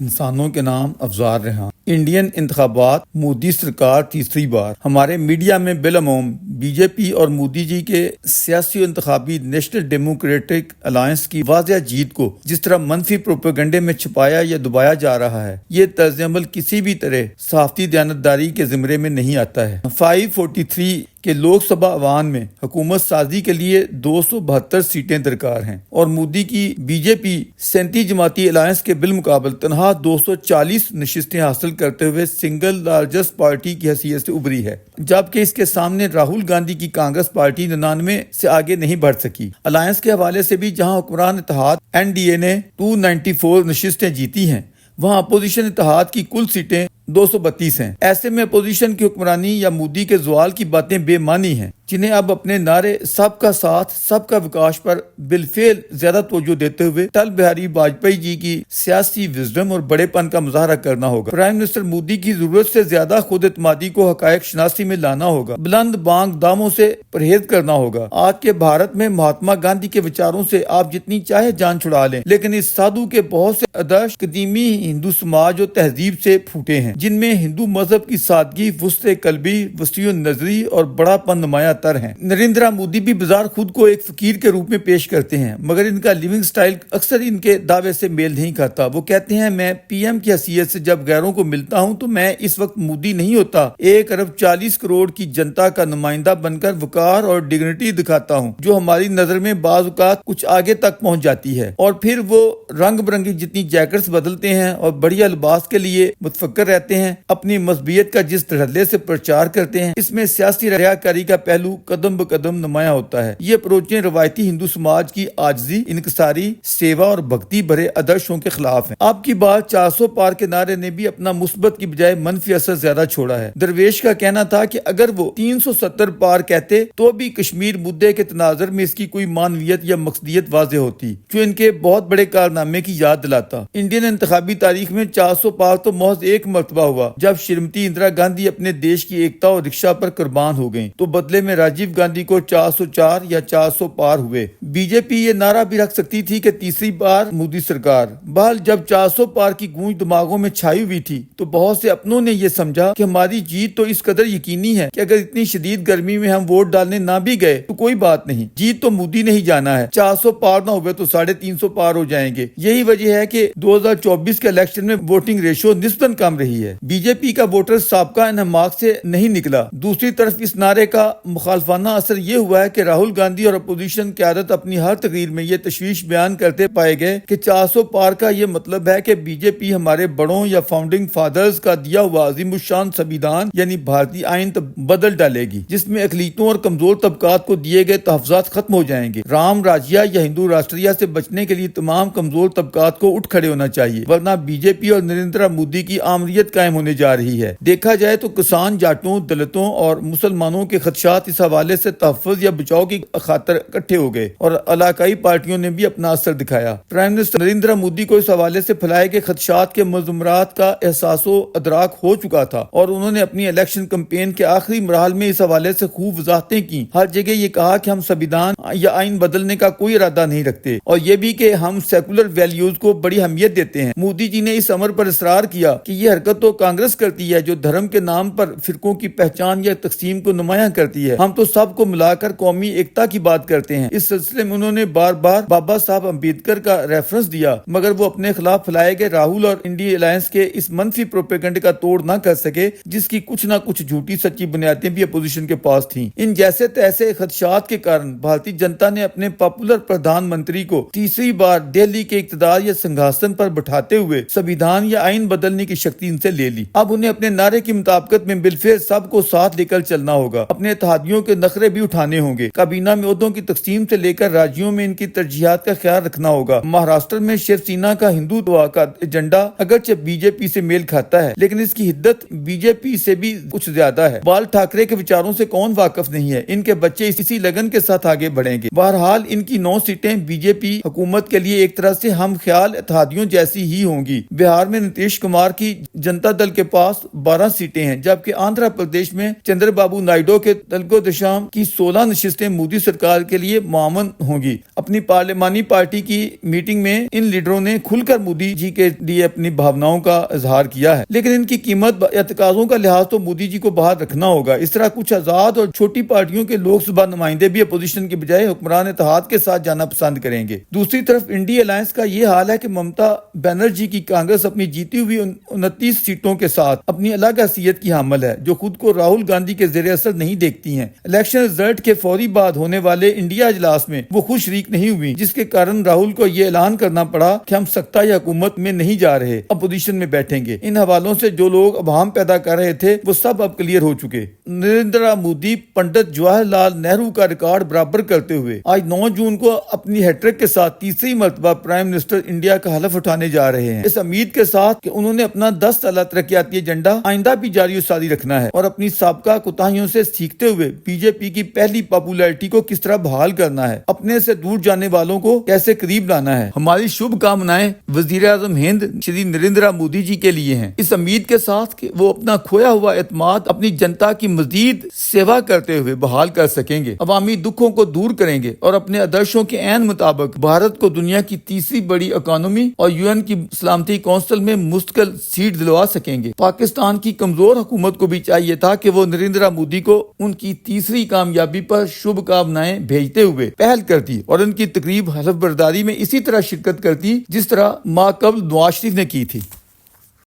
انسانوں کے نام افزار رہا۔ انڈین انتخابات، مودی سرکار تیسری بار۔ ہمارے میڈیا میں بالعموم بی جے پی اور مودی جی کے سیاسی و انتخابی نیشنل ڈیموکریٹک الائنس کی واضح جیت کو جس طرح منفی پروپیگنڈے میں چھپایا یا دبایا جا رہا ہے، یہ طرز عمل کسی بھی طرح صحافتی دیانتداری کے زمرے میں نہیں آتا ہے۔ 543 کہ لوک سبھا ایوان میں حکومت سازی کے لیے 272 سیٹیں درکار ہیں اور مودی کی بی جے پی 37 جماعتی الائنس کے بالمقابل تنہا 240 نشستیں حاصل کرتے ہوئے سنگل لارجسٹ پارٹی کی حیثیت سے ابھری ہے، جبکہ اس کے سامنے راہل گاندھی کی کانگریس پارٹی 99 سے آگے نہیں بڑھ سکی۔ الائنس کے حوالے سے بھی جہاں حکمران اتحاد این ڈی اے نے 294 نشستیں جیتی ہیں، وہاں اپوزیشن اتحاد کی کل سیٹیں 232 ہیں۔ ایسے میں اپوزیشن کی حکمرانی یا مودی کے زوال کی باتیں بے معنی ہیں، جنہیں اب اپنے نعرے سب کا ساتھ سب کا وکاس پر بالفعل زیادہ توجہ دیتے ہوئے اٹل بہاری واجپئی جی کی سیاسی وزڈم اور بڑے پن کا مظاہرہ کرنا ہوگا۔ پرائم منسٹر مودی کی ضرورت سے زیادہ خود اعتمادی کو حقائق شناسی میں لانا ہوگا، بلند بانگ داموں سے پرہیز کرنا ہوگا۔ آج کے بھارت میں مہاتما گاندھی کے وچاروں سے آپ جتنی چاہے جان چھڑا لیں، لیکن اس سادھو کے بہت سے آدرش قدیمی ہندو سماج اور تہذیب سے پھوٹے ہیں، جن میں ہندو مذہب کی سادگی، وسط قلبی، وسیع النظری اور بڑا پن نمایاں تر ہیں۔ نریندرا مودی بھی بظاہر خود کو ایک فقیر کے روپ میں پیش کرتے ہیں، مگر ان کا لیونگ سٹائل اکثر ان کے دعوے سے میل نہیں کھاتا۔ وہ کہتے ہیں، میں پی ایم کی حیثیت سے جب غیروں کو ملتا ہوں تو میں اس وقت مودی نہیں ہوتا، 1 ارب 40 کروڑ کی جنتا کا نمائندہ بن کر وقار اور ڈگنیٹی دکھاتا ہوں، جو ہماری نظر میں بعض اوقات کچھ آگے تک پہنچ جاتی ہے۔ اور پھر وہ رنگ برنگی جتنی جیکٹس بدلتے ہیں اور بڑھیا لباس کے لیے متفکر رہتے ہیں، اپنی مذہبیت کا جس دھڑلے سے پرچار کرتے ہیں، اس میں سیاسی ریاکاری کا پہلو قدم بقدم نمایاں ہوتا ہے۔ یہ اپروچیں روایتی ہندو سماج کی عاجزی، انکساری، سیوا اور بھکتی بھرے آدرشوں کے خلاف ہیں۔ آپ کی بات 400 پار کے نعرے نے بھی اپنا مثبت کی بجائے منفی اثر زیادہ چھوڑا ہے۔ درویش کا کہنا تھا کہ اگر وہ 370 پار کہتے تو بھی کشمیر مدعے کے تناظر میں اس کی کوئی معنویت یا مقصدیت واضح ہوتی، جو ان کے بہت بڑے کارنامے کی یاد دلاتا۔ انڈین انتخابی تاریخ میں 400 پار تو محض ایک مرتبہ ہوا، جب شریمتی اندرا گاندھی اپنے دیش کی ایکتا اور رکشا پر قربان ہو گئیں، تو بدلے میں راجیو گاندھی کو 404 یا 400 پار ہوئے۔ بی جے پی یہ نعرہ بھی رکھ سکتی تھی کہ تیسری بار مودی سرکار۔ بہرحال جب 400 پار کی گونج دماغوں میں چھائی ہوئی تھی تو بہت سے اپنوں نے یہ سمجھا کہ ہماری جیت تو اس قدر یقینی ہے کہ اگر اتنی شدید گرمی میں ہم ووٹ ڈالنے نہ بھی گئے تو کوئی بات نہیں، جیت تو مودی نے ہی جانا ہے، 400 پار نہ ہوئے تو 350 پار ہو جائیں گے۔ یہی وجہ ہے کہ 2024 کے الیکشن میں ووٹنگ ریشو نسبتاً کم رہی ہے۔ بی جے پی کا ووٹر سابقہ انہماک سے نہیں نکلا۔ دوسری طرف اس نعرے کا مخالفانہ اثر یہ ہوا ہے کہ راہل گاندھی اور اپوزیشن قیادت اپنی ہر تقریر میں یہ تشویش بیان کرتے پائے گئے کہ 400 پار کا یہ مطلب ہے کہ بی جے پی ہمارے بڑوں یا فاؤنڈنگ فادرز کا دیا ہوا عظیم الشان سنویدھان یعنی بھارتی آئین بدل ڈالے گی، جس میں اقلیتوں اور کمزور طبقات کو دیے گئے تحفظات ختم ہو جائیں گے۔ رام راجیہ یا ہندو راشٹریہ سے بچنے کے لیے تمام کمزور طبقات کو اٹھ کھڑے ہونا چاہیے، ورنہ بی جے پی اور نریندرا مودی کی آمریت قائم ہونے جا رہی ہے۔ دیکھا جائے تو کسان، جاٹوں، دلتوں اور مسلمانوں کے خدشات اس حوالے سے تحفظ یا بچاؤ کی خاطر اکٹھے ہو گئے اور علاقائی پارٹیوں نے بھی اپنا اثر دکھایا۔ پرائم منسٹر نریندرا مودی کو اس حوالے سے پھیلائے گئے خدشات کے مضمرات کا احساس و ادراک ہو چکا تھا اور انہوں نے اپنی الیکشن کمپین کے آخری مراحل میں اس حوالے سے خوب وضاحتیں کی۔ ہر جگہ یہ کہا کہ ہم سنویدھان یا آئین بدلنے کا کوئی ارادہ نہیں رکھتے، اور یہ بھی کہ ہم سیکولر ویلیوز کو بڑی اہمیت دیتے ہیں۔ مودی جی نے اس امر پر اصرار کیا کہ یہ حرکت تو کانگریس کرتی ہے جو دھرم کے نام پر فرقوں کی پہچان یا تقسیم کو نمایاں کرتی ہے، ہم تو سب کو ملا کر قومی ایکتا کی بات کرتے ہیں۔ اس سلسلے میں انہوں نے بار بار بابا صاحب امبیڈکر کا ریفرنس دیا، مگر وہ اپنے خلاف پھیلائے گئے راہل اور انڈی الائنس کے اس منفی پروپیگنڈے کا توڑ نہ کر سکے، جس کی کچھ نہ کچھ جھوٹی سچی بنیادیں بھی اپوزیشن کے پاس تھیں۔ ان جیسے تیسے خدشات کے کارن بھارتی جنتا نے اپنے پاپولر پردھان منتری کو تیسری بار دہلی کے اقتدار یا سنگھاسن پر بٹھاتے ہوئے سنویدھان یا آئین بدلنے کی شکتی ان سے لے لی۔ اب انہیں اپنے نعرے کی مطابقت میں بالفعل سب کو ساتھ لے کر چلنا ہوگا، اپنے اتحادیوں کے نخرے بھی اٹھانے ہوں گے، کابینہ میں عہدوں کی تقسیم سے لے کر راجیوں میں ان کی ترجیحات کا خیال رکھنا ہوگا۔ مہاراشٹر میں شیو سینا کا ہندوتوا کا ایجنڈا اگرچہ بی جے پی سے میل کھاتا ہے، لیکن اس کی حدت بی جے پی سے بھی کچھ زیادہ ہے۔ بال ٹھاکرے کے وچاروں سے کون واقف نہیں ہے؟ ان کے بچے اسی لگن کے ساتھ آگے بڑھیں گے۔ بہرحال ان کی 9 سیٹیں بی جے پی حکومت کے لیے ایک طرح سے ہم خیال اتحادیوں جیسی ہی ہوں گی۔ بہار میں نتیش کمار کی جنتا دل کے پاس 12 سیٹیں ہیں، جبکہ آندھرا پردیش میں چندر بابو نائیڈو کے دل کو دشام کی 16 نشستیں مودی سرکار کے لیے معاون ہوں گی۔ اپنی پارلیمانی پارٹی کی میٹنگ میں ان لیڈروں نے کھل کر مودی جی کے لیے اپنی بھاوناؤں کا اظہار کیا ہے، لیکن ان کی قیمت یا تقاضوں کا لحاظ تو مودی جی کو باہر رکھنا ہوگا۔ اس طرح کچھ آزاد اور چھوٹی پارٹیوں کے لوک سبھا نمائندے بھی اپوزیشن کے بجائے حکمران اتحاد کے ساتھ جانا پسند کریں گے۔ دوسری طرف انڈی الائنس کا یہ حال ہے کہ ممتا بنرجی کی کانگریس اپنی جیتی ہوئی 29 سیٹوں کے ساتھ اپنی الگ حیثیت کی حامل ہے، جو خود کو راہل گاندھی کے زیر اثر نہیں دیکھتی ہیں۔ الیکشن رزلٹ کے فوری بعد ہونے والے انڈیا اجلاس میں وہ خود شریک نہیں ہوئی، جس کے کارن راہل کو یہ اعلان کرنا پڑا کہ ہم سکتا یا حکومت میں نہیں جا رہے، اپوزیشن میں بیٹھیں گے۔ ان حوالوں سے جو لوگ ابہام پیدا کر رہے تھے وہ سب اب کلیئر ہو چکے۔ نریندر مودی پنڈت جواہر لال نہرو کا ریکارڈ برابر کرتے ہوئے آج 9 جون کو اپنی ہیٹرک کے ساتھ تیسری مرتبہ پرائم منسٹر انڈیا کا حلف اٹھانے جا رہے ہیں، اس امید کے ساتھ کہ انہوں نے اپنا 10 سالہ ترقیاتی ایجنڈا آئندہ بھی جاری و ساری رکھنا ہے اور اپنی سابقہ کوتاہیوں سے سیکھتے ہوئے بی جے پی کی پہلی پاپولیرٹی کو کس طرح بحال کرنا ہے، اپنے سے دور جانے والوں کو کیسے قریب لانا ہے۔ ہماری شبھ کامنائیں وزیر اعظم ہند شری نریندر مودی جی کے لیے ہیں، اس امید کے ساتھ کہ وہ اپنا کھویا ہوا اعتماد اپنی جنتا کی مزید سیوا کرتے ہوئے بحال کر سکیں گے، عوامی دکھوں کو دور کریں گے اور اپنے آدرشوں کے عین مطابق بھارت کو دنیا کی تیسری بڑی اکانومی اور UN کی سلامتی کونسل میں مستقل سیٹ دلوا سکیں گے۔ پاکستان کی کمزور حکومت کو بھی چاہیے تھا کہ وہ نریندر مودی کو ان کی تیسری کامیابی پر شبھ کامنائیں بھیجتے ہوئے پہل کرتی اور ان کی تقریب حلف برداری میں اسی طرح شرکت کرتی جس طرح ماقبل نواز شریف نے کی تھی۔